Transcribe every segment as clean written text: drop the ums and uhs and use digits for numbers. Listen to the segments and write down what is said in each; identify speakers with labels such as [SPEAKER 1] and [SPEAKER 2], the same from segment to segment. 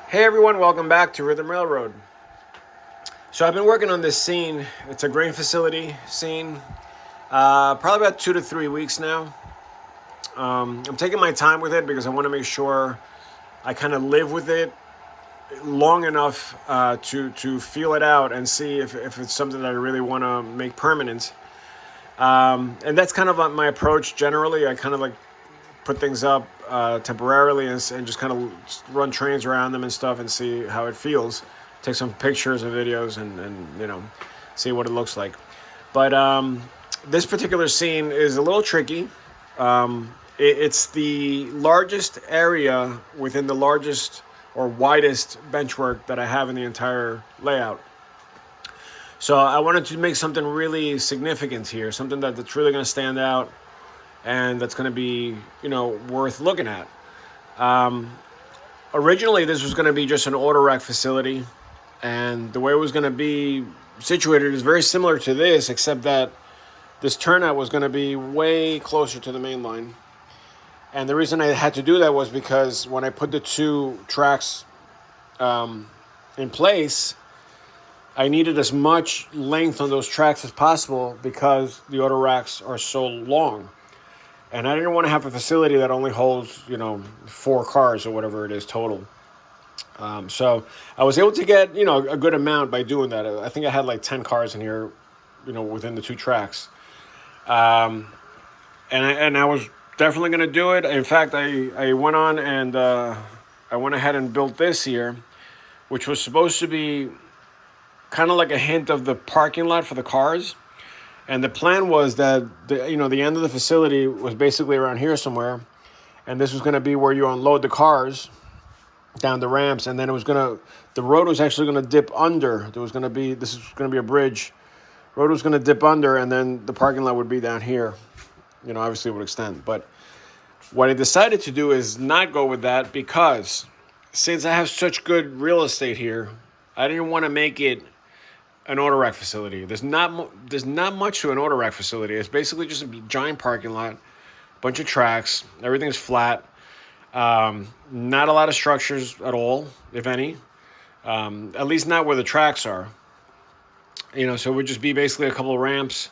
[SPEAKER 1] Hey everyone, welcome back to Rhythm Railroad. So I've been working on this scene. It's a grain facility scene, probably about 2 to 3 weeks now. I'm taking my time with it because I want to make sure I kind of live with it long enough to feel it out and see if it's something that I really want to make permanent. And that's kind of my approach generally. I kind of like put things up temporarily and just kind of run trains around them and stuff and see how it feels. Take some pictures and videos and see what it looks like. But this particular scene is a little tricky. It's the largest area within the largest or widest benchwork that I have in the entire layout. So I wanted to make something really significant here, something that's really going to stand out and that's going to be, worth looking at. Originally, this was going to be just an auto rack facility, and the way it was going to be situated is very similar to this, except that this turnout was going to be way closer to the main line. And the reason I had to do that was because when I put the two tracks in place, I needed as much length on those tracks as possible because the auto racks are so long. And I didn't want to have a facility that only holds, 4 cars or whatever it is total. So I was able to get, a good amount by doing that. I think I had like 10 cars in here, within the two tracks. And I was definitely going to do it. In fact, I went on and I went ahead and built this here, which was supposed to be kind of like a hint of the parking lot for the cars. And the plan was that the end of the facility was basically around here somewhere, and this was going to be where you unload the cars down the ramps, and then the road was actually going to dip under. This is going to be a bridge. Road was going to dip under, and then the parking lot would be down here. Obviously it would extend. But what I decided to do is not go with that because since I have such good real estate here, I didn't want to make it an auto rack facility. There's not much to an auto rack facility. It's basically just a giant parking lot, bunch of tracks. Everything's flat. Not a lot of structures at all, if any. At least not where the tracks are. So it would just be basically a couple of ramps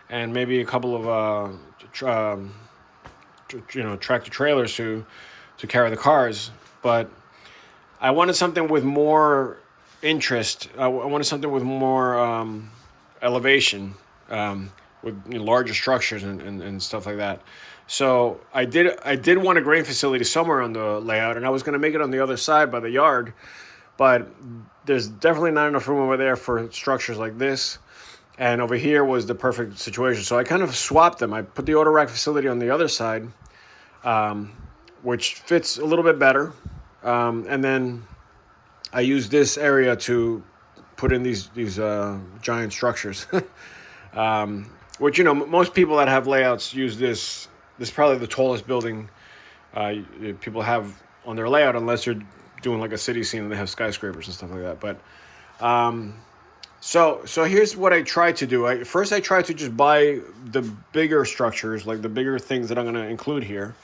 [SPEAKER 1] and maybe a couple of tractor trailers to carry the cars. But I wanted something with more interest. I wanted something with more elevation, with larger structures and stuff like that. So I did want a grain facility somewhere on the layout, and I was going to make it on the other side by the yard, but there's definitely not enough room over there for structures like this. And over here was the perfect situation. So I kind of swapped them. I put the auto rack facility on the other side, which fits a little bit better. And then I used this area to put in these giant structures, which most people that have layouts use this. This is probably the tallest building people have on their layout, unless they're doing like a city scene and they have skyscrapers and stuff like that. But so here's what I tried to do. First I tried to just buy the bigger structures, like the bigger things that I'm going to include here.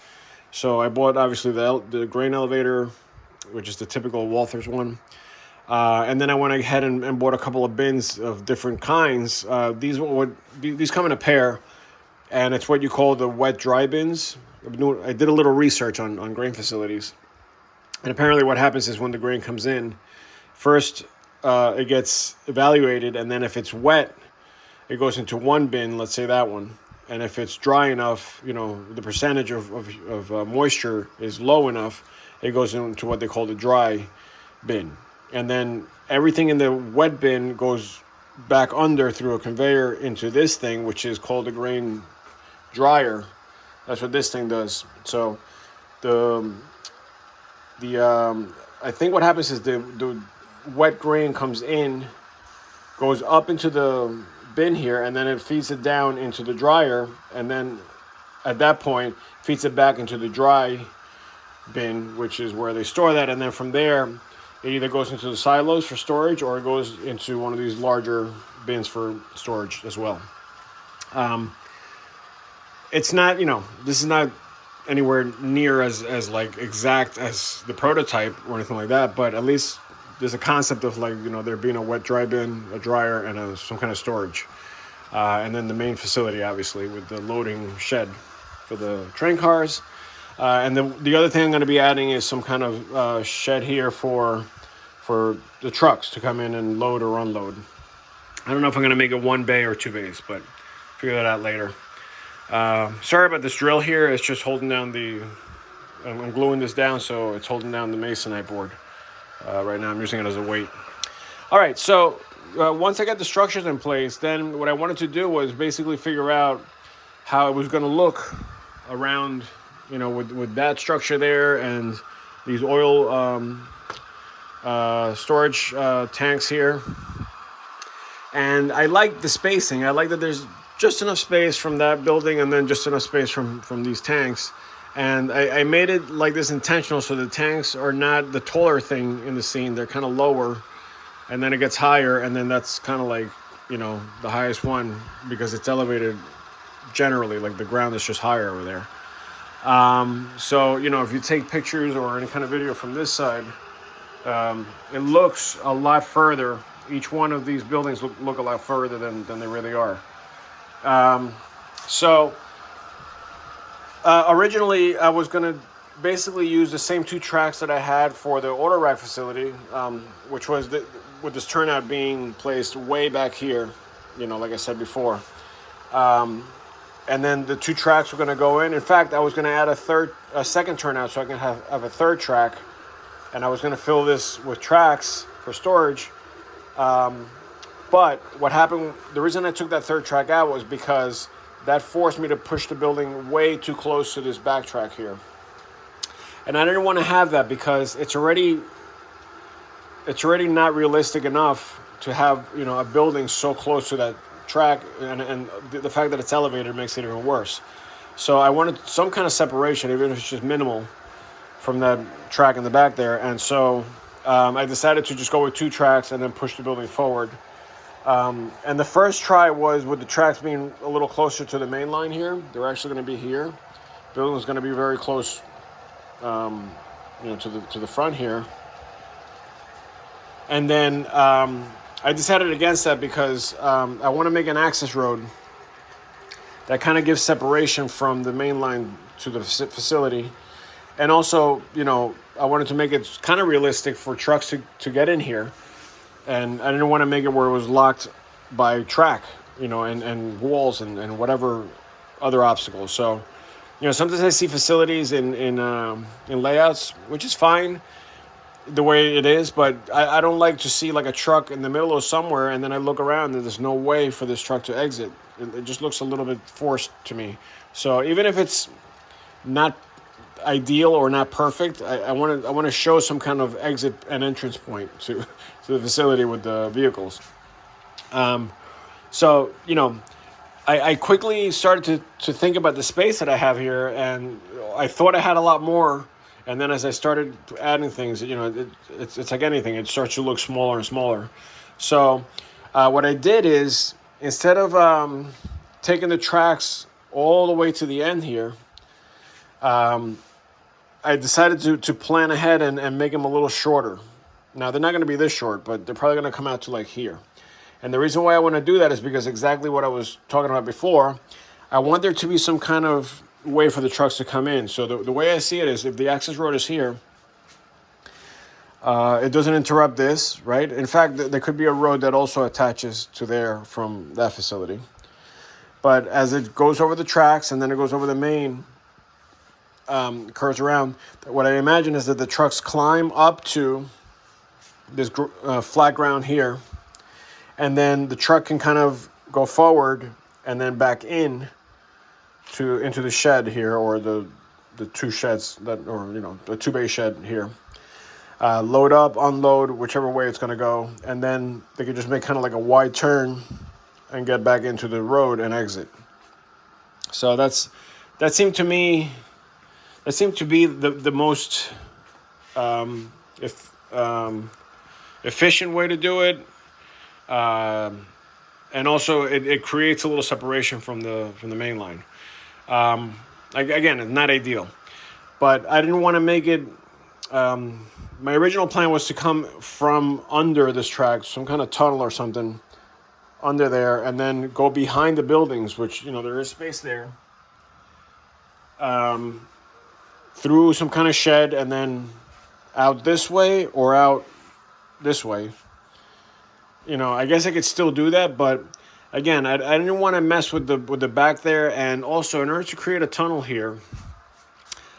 [SPEAKER 1] So I bought obviously the grain elevator, which is the typical Walthers one. And then I went ahead and bought a couple of bins of different kinds. These come in a pair, and it's what you call the wet-dry bins. I did a little research on grain facilities. And apparently what happens is when the grain comes in, first it gets evaluated, and then if it's wet, it goes into one bin, let's say that one. And if it's dry enough, the percentage of moisture is low enough, it goes into what they call the dry bin. And then everything in the wet bin goes back under through a conveyor into this thing, which is called a grain dryer. That's what this thing does. So I think what happens is the wet grain comes in, goes up into the bin here, and then it feeds it down into the dryer, and then at that point feeds it back into the dry bin, which is where they store that. And then from there it either goes into the silos for storage or it goes into one of these larger bins for storage as well. It's not, this is not anywhere near as like exact as the prototype or anything like that, but at least there's a concept of like, you know, there being a wet dry bin, a dryer, and some kind of storage, and then the main facility obviously with the loading shed for the train cars. And the other thing I'm going to be adding is some kind of shed here for the trucks to come in and load or unload. I don't know if I'm going to make it 1 bay or 2 bays, but figure that out later. Sorry about this drill here. It's just holding down I'm gluing this down, so it's holding down the masonite board. Right now I'm using it as a weight. All right, so once I got the structures in place, then what I wanted to do was basically figure out how it was going to look around, you know, with that structure there and these oil storage tanks here. And I like the spacing. I like that there's just enough space from that building and then just enough space from these tanks. And I made it like this intentional so the tanks are not the taller thing in the scene. They're kind of lower, and then it gets higher, and then that's kind of like, you know, the highest one because it's elevated generally, like the ground is just higher over there. So, you know, if you take pictures or any kind of video from this side, it looks a lot further. Each one of these buildings look a lot further than they really are. Originally, I was going to basically use the same 2 tracks that I had for the auto rack facility, which was with this turnout being placed way back here, you know, like I said before. And then the 2 tracks were going to go in. In fact, I was going to add a second turnout so I can have a 3rd track. And I was going to fill this with tracks for storage. But what happened, the reason I took that 3rd track out was because that forced me to push the building way too close to this back track here. And I didn't want to have that because it's already not realistic enough to have, you know, a building so close to that track, and the fact that it's elevated makes it even worse. So I wanted some kind of separation, even if it's just minimal, from that track in the back there. And so I decided to just go with 2 tracks and then push the building forward. And the first try was with the tracks being a little closer to the main line here. They're actually going to be here. The building is going to be very close, you know, to the front here. And then I decided against that because I want to make an access road that kind of gives separation from the main line to the facility. And also, you know, I wanted to make it kind of realistic for trucks to get in here. And I didn't want to make it where it was locked by track, you know, and walls and whatever other obstacles. So, you know, sometimes I see facilities in layouts, which is fine the way it is, but I don't like to see like a truck in the middle of somewhere and then I look around and there's no way for this truck to exit. It just looks a little bit forced to me. So even if it's not ideal or not perfect, I want to show some kind of exit and entrance point to the facility with the vehicles. So, you know, I quickly started to think about the space that I have here, and I thought I had a lot more. And then as I started adding things, you know, it's like anything. It starts to look smaller and smaller. So what I did is, instead of taking the tracks all the way to the end here, I decided to plan ahead and make them a little shorter. Now, they're not going to be this short, but they're probably going to come out to like here. And the reason why I want to do that is because exactly what I was talking about before, I want there to be some kind of way for the trucks to come in. So the way I see it is, if the access road is here, it doesn't interrupt this, right? In fact, there could be a road that also attaches to there from that facility. But as it goes over the tracks and then it goes over the main, curves around, what I imagine is that the trucks climb up to this flat ground here, and then the truck can kind of go forward and then back into the shed here, or the 2 sheds that, or, you know, the 2-bay shed here. Load up, unload, whichever way it's going to go, and then they could just make kind of like a wide turn and get back into the road and exit. So that seemed to be the most efficient way to do it, and also it creates a little separation from the main line. Like, again, it's not ideal, but I didn't want to make it. My original plan was to come from under this track, some kind of tunnel or something under there, and then go behind the buildings, which, you know, there is space there, through some kind of shed, and then out this way or out this way. You know, I guess I could still do that, but again, I didn't want to mess with the back there, and also in order to create a tunnel here,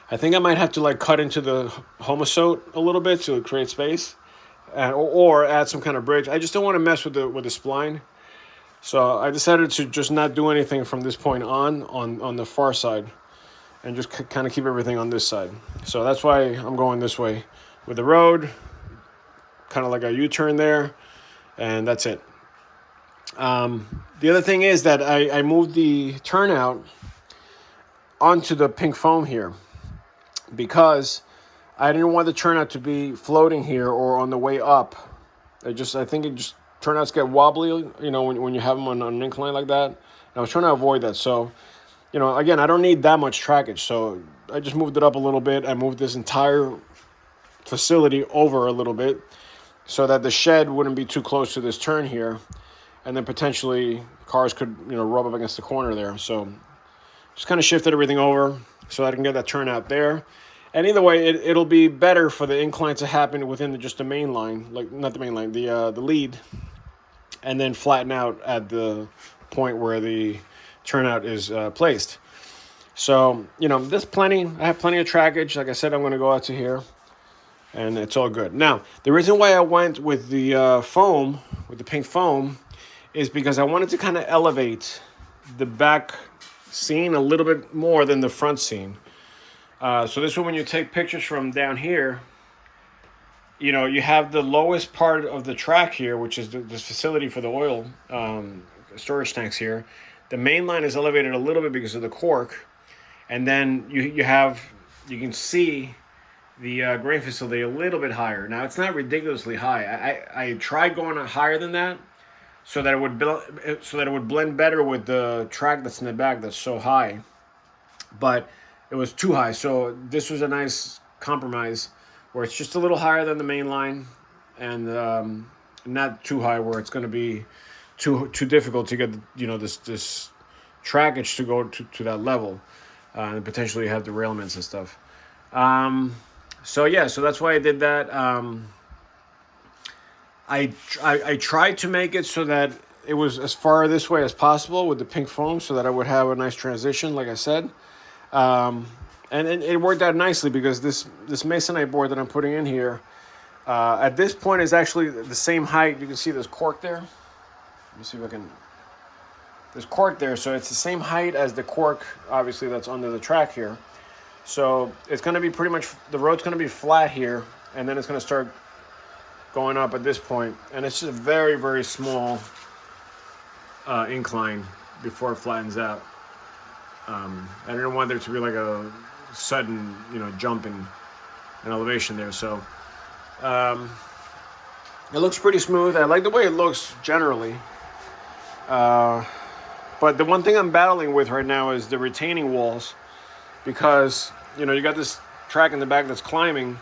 [SPEAKER 1] I think I might have to like cut into the Homasote a little bit to create space, or add some kind of bridge. I just don't want to mess with the spline, so I decided to just not do anything from this point on the far side, and just kind of keep everything on this side. So that's why I'm going this way with the road, kind of like a U-turn there, and that's it. The other thing is that I moved the turnout onto the pink foam here, because I didn't want the turnout to be floating here or on the way up. I think turnouts get wobbly, you know, when you have them on an incline like that. And I was trying to avoid that. So, you know, again, I don't need that much trackage. So I just moved it up a little bit. I moved this entire facility over a little bit so that the shed wouldn't be too close to this turn here. And then potentially cars could, you know, rub up against the corner there. So just kind of shifted everything over so I can get that turnout there. And either way, it'll be better for the incline to happen within just the main line, like not the main line, the lead, and then flatten out at the point where the turnout is placed. So, you know, I have plenty of trackage. Like I said, I'm going to go out to here, and it's all good. Now, the reason why I went with the foam, with the pink foam, is because I wanted to kind of elevate the back scene a little bit more than the front scene. So this way, when you take pictures from down here, you know, you have the lowest part of the track here, which is this facility for the oil storage tanks here. The main line is elevated a little bit because of the cork, and then you can see the grain facility a little bit higher. Now, it's not ridiculously high. I tried going higher than that, so that it would blend better with the track that's in the back that's so high, but it was too high. So this was a nice compromise where it's just a little higher than the main line, and not too high where it's going to be too difficult to get, you know, this trackage to go to that level, and potentially have derailments and stuff. So that's why I did that. I tried to make it so that it was as far this way as possible with the pink foam, so that I would have a nice transition, like I said. And it worked out nicely because this masonite board that I'm putting in here, at this point, is actually the same height. You can see this cork there. Let me see if I can. There's cork there, so it's the same height as the cork, obviously, that's under the track here. So it's going to be pretty much, the road's going to be flat here, and then it's going to start going up at this point, and it's just a very, very small incline before it flattens out. I didn't want there to be like a sudden, you know, jump in elevation there. So it looks pretty smooth. I like the way it looks generally. But the one thing I'm battling with right now is the retaining walls, because, you know, you got this track in the back that's climbing.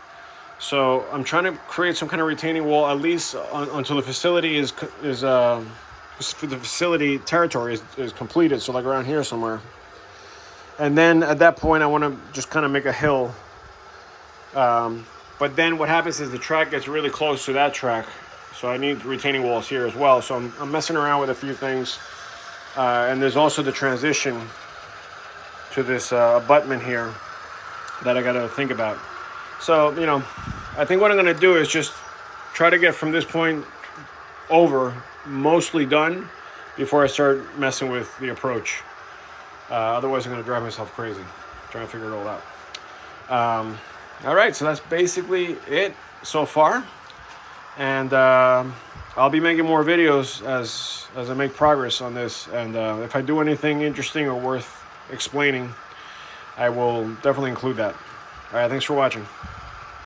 [SPEAKER 1] So I'm trying to create some kind of retaining wall, at least until the facility the facility territory is completed. So like around here somewhere. And then at that point, I want to just kind of make a hill. But then what happens is the track gets really close to that track. So I need retaining walls here as well. So I'm messing around with a few things. And there's also the transition to this abutment here that I got to think about. So, you know, I think what I'm going to do is just try to get from this point over mostly done before I start messing with the approach. Otherwise, I'm going to drive myself crazy trying to figure it all out. All right, so that's basically it so far. And I'll be making more videos as I make progress on this. And if I do anything interesting or worth explaining, I will definitely include that. All right, thanks for watching.